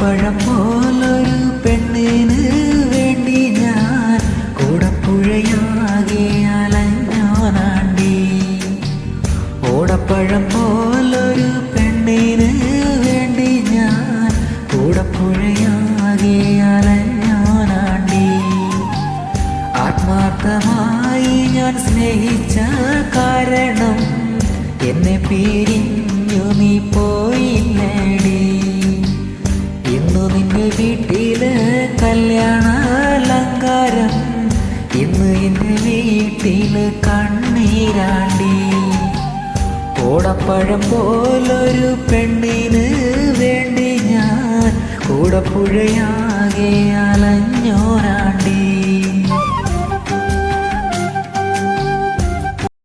ഓടപ്പഴം പോലൊരു പെണ്ണിന് വേണ്ടി ഞാൻ കൂടപ്പുഴയാകെ അലഞ്ഞോനാണ്ടി. ഓടപ്പഴം പോലൊരു പെണ്ണിന് വേണ്ടി ഞാൻ കൂടപ്പുഴയാകെ അലഞ്ഞോനാണ്ടി. ആത്മാർത്ഥമായി ഞാൻ സ്നേഹിച്ച കാരണം എന്നെ പിരിഞ്ഞു നീ പോയില്ലേടി. ഇന്നു നിന്റെ വീട്ടില് കല്യാണാലങ്കാരം, ഇന്ന് എന്റെ വീട്ടില് കണ്ണീരാണ്ടി. ഓടപ്പഴം പോലൊരു പെണ്ണിന് വേണ്ടി ഞാൻ കൂടപ്പുഴയാകെ അലഞ്ഞു